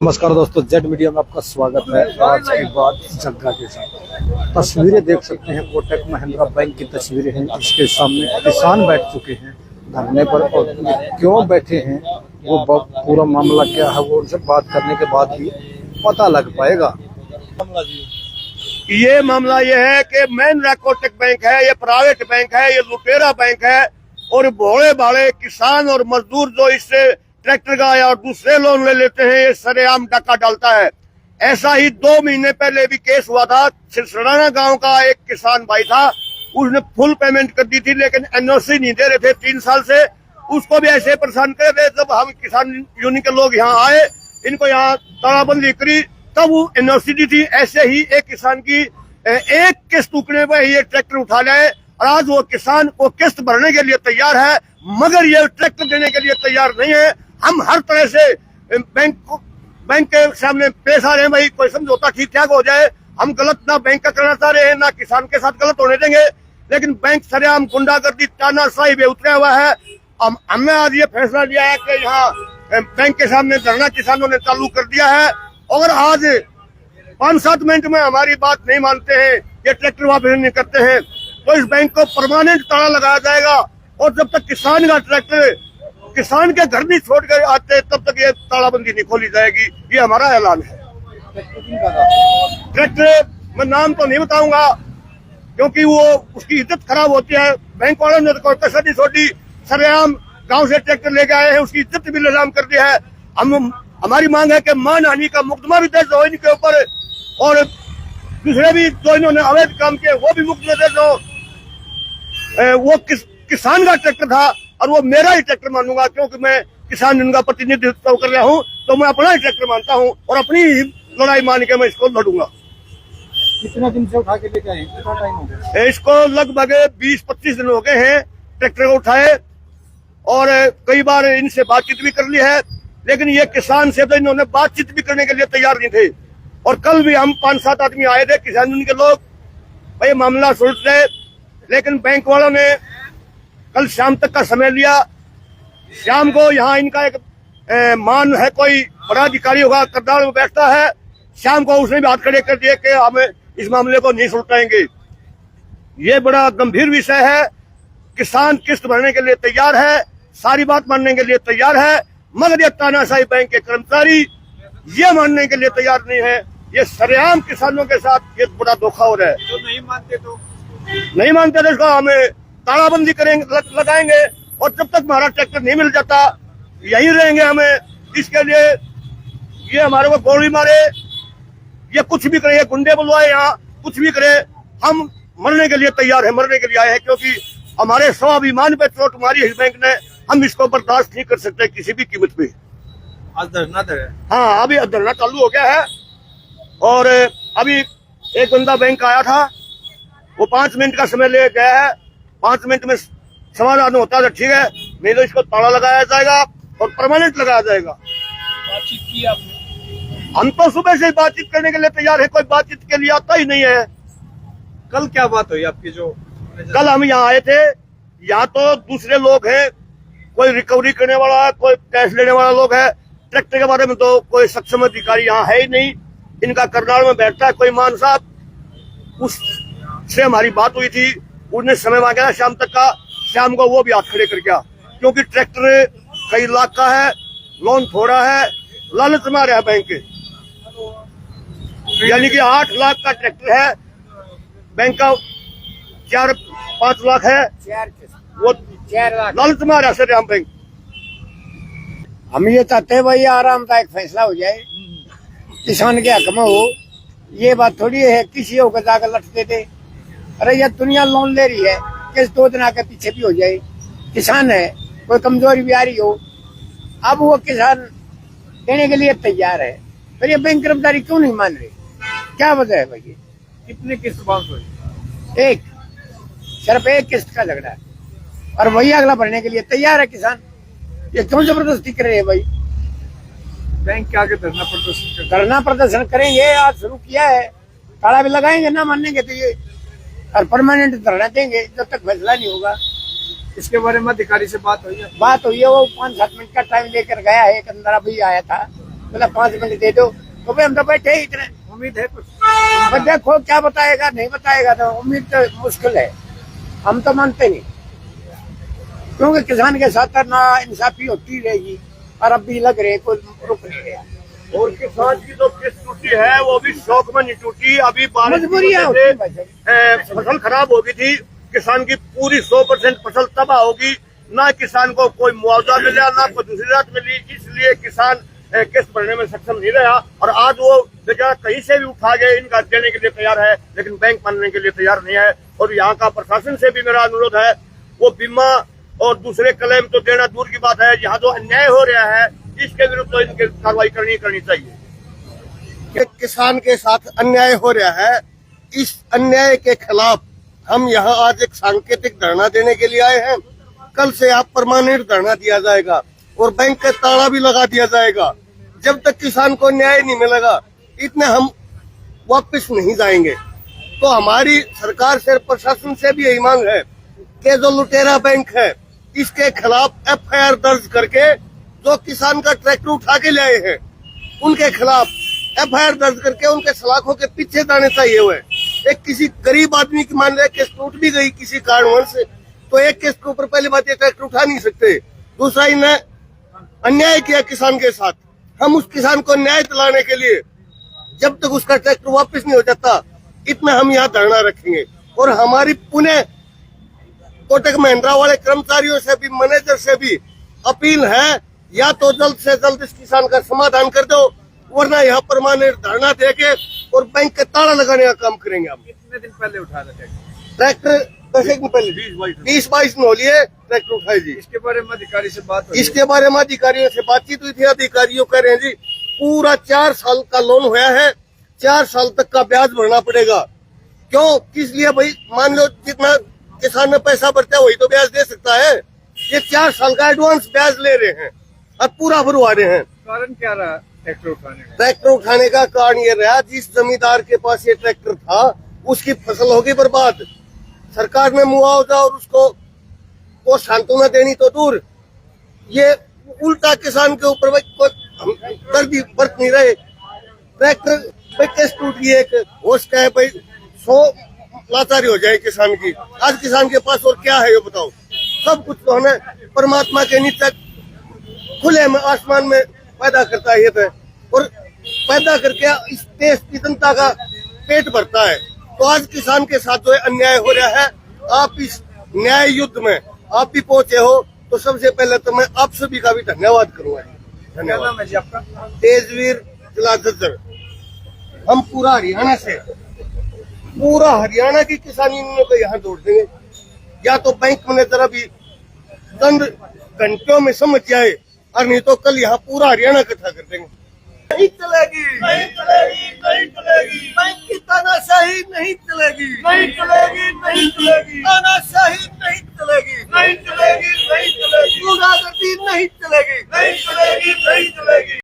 नमस्कार दोस्तों, Z media में आपका स्वागत है। आज की बात जग्गा के साथ तस्वीरें देख सकते हैं। कोटक महिंद्रा बैंक की तस्वीरें हैं। इसके सामने किसान बैठ चुके हैं धरने पर, और क्यों बैठे हैं वो पूरा मामला क्या है वो उनसे बात करने के बाद ही पता लग पाएगा। ये मामला ये है कि महिंद्रा कोटक बैंक है, ये प्राइवेट बैंक है, ये लुटेरा बैंक है, और भोले भाले किसान और मजदूर जो इससे ट्रैक्टर का या दूसरे लोन ले लेते हैं, ये सरेआम डाका डालता है। ऐसा ही 2 महीने पहले भी केस हुआ था। सिरसराना गांव का एक किसान भाई था, उसने फुल पेमेंट कर दी थी, लेकिन एनओसी नहीं दे रहे थे 3 साल से। उसको भी ऐसे परेशान कर रहे थे। जब हम किसान यूनियन के लोग यहाँ आए, इनको यहाँ तालाबंदी करी, तब वो एनओसी दी थी। ऐसे ही एक किसान की एक किस्त टूटने पर ये ट्रैक्टर उठा लाए, और आज वो किसान वो किस्त भरने के लिए तैयार है, मगर ये ट्रैक्टर देने के लिए तैयार नहीं है। हम हर तरह से बैंक के सामने पेश आ रहे हैं, भाई कोई समझौता ठीक ठाक हो जाए। हम गलत ना बैंक का करना चाह रहे हैं, ना किसान के साथ गलत होने देंगे, लेकिन बैंक सरेआम गुंडागर्दी तानाशाही पे उतरा हुआ है। हमने आज ये फैसला लिया है कि यहाँ बैंक के सामने धरना किसानों ने चालू कर दिया है। और आज 5-7 मिनट में हमारी बात नहीं मानते हैं, ये ट्रैक्टर वापस नहीं करते हैं, तो इस बैंक को परमानेंट ताला लगाया जाएगा। और जब तक किसान का ट्रैक्टर किसान के घर नहीं छोड़ कर आते, तब तक ये तालाबंदी नहीं खोली जाएगी। ये हमारा ऐलान है। ट्रैक्टर मैं नाम तो नहीं बताऊंगा, क्योंकि वो उसकी इज्जत खराब होती है। बैंक वालों ने तो कोई कसर नहीं छोड़ी, सरेआम गांव से ट्रैक्टर लेके आए हैं, उसकी इज्जत भी नीलाम कर दिया है। हमारी मांग है कि मानहानि का मुकदमा भी दर्ज हो इनके ऊपर, और दूसरे भी जो इन्होंने अवैध काम किए वो भी मुकदमे दर्ज हो। वो किसान का ट्रैक्टर था, और वो मेरा ही ट्रैक्टर मानूंगा, क्योंकि मैं किसान यूनियन का प्रतिनिधित्व कर रहा हूँ, तो मैं अपना ही ट्रैक्टर मानता हूँ, और अपनी ही लड़ाई मान के मैं इसको लड़ूंगा। कितना दिन से उठा के लेके आए, कितना टाइम हो गया? इसको लगभग 20-25 दिन हो गए हैं ट्रैक्टर को उठाए, और कई बार इनसे बातचीत भी कर ली है, लेकिन ये किसान से तो इन्होंने बातचीत भी करने के लिए तैयार नहीं थे। और कल भी हम 5-7 आदमी आए थे किसान यूनियन के लोग, भाई मामला सुलझ रहे, लेकिन बैंक वालों ने कल शाम तक का समय लिया। शाम को यहाँ इनका एक मान है, कोई बड़ा अधिकारी होगा, करदार में बैठता है। शाम को उसने भी हाथ खड़े कर दिए कि हम इस मामले को नहीं सुलझाएंगे। ये बड़ा गंभीर विषय है। किसान किस्त भरने के लिए तैयार है, सारी बात मानने के लिए तैयार है, मगर ये तानाशाही बैंक के कर्मचारी ये मानने के लिए तैयार नहीं है। ये सरेआम किसानों के साथ ये बड़ा धोखा हो रहा है। तो नहीं मानते तो इसको हमें तालाबंदी करेंगे, लगाएंगे, और जब तक हमारा ट्रैक्टर नहीं मिल जाता यही रहेंगे। हमें इसके लिए ये हमारे को गोली मारे, ये कुछ भी करे, गुंडे बुलवाए, यहाँ कुछ भी करे, हम मरने के लिए तैयार है, मरने के लिए आए हैं, क्योंकि हमारे स्वाभिमान पे चोट मारी है बैंक ने। हम इसको बर्दाश्त नहीं कर सकते किसी भी कीमत पे। आज धरना है। हाँ, अभी धरना चालू हो गया है, और अभी एक बंदा बैंक आया था, वो 5 मिनट का समय ले गया है। 5 मिनट में समाधान होता है तो ठीक है, नहीं तो इसको ताला लगाया जाएगा और परमानेंट लगाया जाएगा। बातचीत की आपने? हम तो सुबह से बातचीत करने के लिए तैयार है, कोई बातचीत के लिए आता ही नहीं है। कल क्या बात हुई आपकी? जो कल हम यहाँ आए थे, यहाँ तो दूसरे लोग हैं, कोई रिकवरी करने वाला है, कोई कैश लेने वाला लोग है। ट्रैक्टर के बारे में तो कोई सक्षम अधिकारी यहाँ है ही नहीं। इनका करनाल में बैठता है कोई मान साहब, उससे हमारी बात हुई थी, उसने समय मांगा था शाम तक का। शाम को वो भी हाथ खड़े कर गया, क्योंकि ट्रैक्टर कई लाख का है, लोन थोड़ा है, लालच में आ रहा है बैंक के। यानी कि 8 लाख का ट्रैक्टर है, बैंक का 4-5 लाख है, वो 4 लाख लालच में आ रहा है सर हम बैंक। हम ये चाहते हैं भाई आरामदायक फैसला हो जाए, किसान के हक में हो। ये बात थोड़ी है किसी होकर जाकर लटते थे। अरे ये दुनिया लोन ले रही है, किस 2 दिन आके पीछे भी हो जाए। किसान है, कोई कमजोरी भी आ रही हो, अब वो किसान देने के लिए तैयार है, फिर ये बैंक कर्मचारी क्यों नहीं मान रहे? क्या वजह है भाई? कितने किस्त बाउंस हुई? एक सिर्फ एक किस्त का झगड़ा है, और वही अगला भरने के लिए तैयार है किसान। ये क्यों जबरदस्ती कर रहे हैं भाई? बैंक के आगे धरना प्रदर्शन करेंगे, आज शुरू किया है, ताला भी लगाएंगे, ना मानेंगे तो ये और परमानेंट धरना देंगे जब तक फैसला नहीं होगा। इसके बारे में अधिकारी से बात हुई है? बात हुई है, वो 5-7 मिनट का टाइम लेकर गया है। एक अंदर अभी आया था, बोला 5 मिनट दे दो, तो भाई हम तो बैठे ही इतने। उम्मीद है कुछ? पर देखो क्या बताएगा, नहीं बताएगा, तो उम्मीद तो मुश्किल है, हम तो मानते नहीं, क्योंकि किसान के साथ ना इंसाफी होती रहेगी, और अब भी लग रहे कोई रुक नहीं गया। और किसान की जो किस्त टूटी है वो भी शौक में नहीं टूटी, अभी बारिश की मजबूरियां वजह होती हैं से फसल खराब हो गई थी। किसान की पूरी 100% फसल तबाह होगी, ना किसान को कोई मुआवजा मिला, ना कोई दूसरी राहत मिली, इसलिए किसान किस्त भरने में सक्षम नहीं रहा। और आज वो बेचारा कहीं से भी उठा के इनका देने के लिए तैयार है, लेकिन बैंक मानने के लिए तैयार नहीं है। और यहाँ का प्रशासन से भी मेरा अनुरोध है, वो बीमा और दूसरे क्लेम तो देना दूर की बात है, यहाँ जो अन्याय हो रहा है इसके विरुद्ध तो इनकी कार्रवाई करनी चाहिए। कि किसान के साथ अन्याय हो रहा है, इस अन्याय के खिलाफ हम यहाँ आज एक सांकेतिक धरना देने के लिए आए हैं। कल से आप परमानेंट धरना दिया जाएगा और बैंक का ताला भी लगा दिया जाएगा। जब तक किसान को न्याय नहीं मिलेगा इतने हम वापस नहीं जाएंगे। तो हमारी सरकार से, प्रशासन से भी यही मांग है कि जो लुटेरा बैंक है इसके खिलाफ FIR दर्ज करके जो किसान का ट्रैक्टर उठा के ले आए हैं उनके खिलाफ FIR दर्ज करके उनके सलाखों के पीछे जाने चाहिए हुए। एक किसी गरीब आदमी की मान रहे किस्त टूट भी गई किसी कारणवश, तो एक किस्त के ऊपर पहली बात ये ट्रैक्टर उठा नहीं सकते, दूसरा इन्हें अन्याय किया किसान के साथ। हम उस किसान को न्याय दिलाने के लिए जब तक उसका ट्रैक्टर वापस नहीं हो जाता इतना हम यहाँ धरना रखेंगे। और हमारी पुणे कोटक महिंद्रा वाले कर्मचारियों से भी, मैनेजर से भी अपील है, या तो जल्द से जल्द इस किसान का समाधान कर दो, वरना यहाँ परमानेंट धरना देके और बैंक के ताला लगाने का काम करेंगे। हम कितने दिन पहले उठा रहे थे? ट्रैक्टर 10 दिन पहले 20-22 दिन हो लिए ट्रैक्टर उठाए जी। इसके बारे में अधिकारी से बात हुई? इसके बारे में अधिकारियों से बातचीत हुई थी। अधिकारियों कह रहे हैं जी पूरा 4 साल का लोन हुआ है, 4 साल तक का ब्याज भरना पड़ेगा। क्यों, किस लिए भाई? मान लो जितना किसान में पैसा भरता है वही तो ब्याज दे सकता है। ये 4 साल का एडवांस ब्याज ले रहे हैं और पूरा भरवा रहे हैं। कारण क्या रहा ट्रैक्टर उठाने का? ट्रैक्टर उठाने का कारण ये रहा, जिस जमींदार के पास ये ट्रैक्टर था उसकी फसल होगी बर्बाद। सरकार ने मुआवजा और उसको वो सांत्वना देनी तो दूर, ये उल्टा किसान के ऊपर कोई दर्दी बरत नहीं रहे। ट्रैक्टर पे केस टूट गई, एक होश का है भाई 100 लाचारी हो जाए किसान की। आज किसान के पास और क्या है ये बताओ? सब कुछ तो हमें परमात्मा के नीचे खुले में आसमान में पैदा करता है ये तो, और पैदा करके इस देश की जनता का पेट भरता है। तो आज किसान के साथ जो अन्याय हो रहा है, आप इस न्याय युद्ध में आप भी पहुंचे हो, तो सबसे पहले तो मैं आप सभी का भी धन्यवाद करूंगा। क्या नाम है जी आपका? तेजवीर जिला झज्जर। हम पूरा हरियाणा की किसानी को यहाँ जोड़ देंगे, या तो बैंक मैनेजर अभी चंद घंटों में समझ जाए, और नहीं तो कल यहाँ पूरा हरियाणा इकट्ठा कर देंगे। नहीं चलेगी, नहीं चलेगी, नहीं चलेगी, बैंक की तानाशाही नहीं चलेगी, नहीं चलेगी, नहीं चलेगी, तानाशाही नहीं चलेगी, नहीं चलेगी, नहीं चलेगी, गुंडागर्दी नहीं चलेगी, नहीं चलेगी, नहीं चलेगी।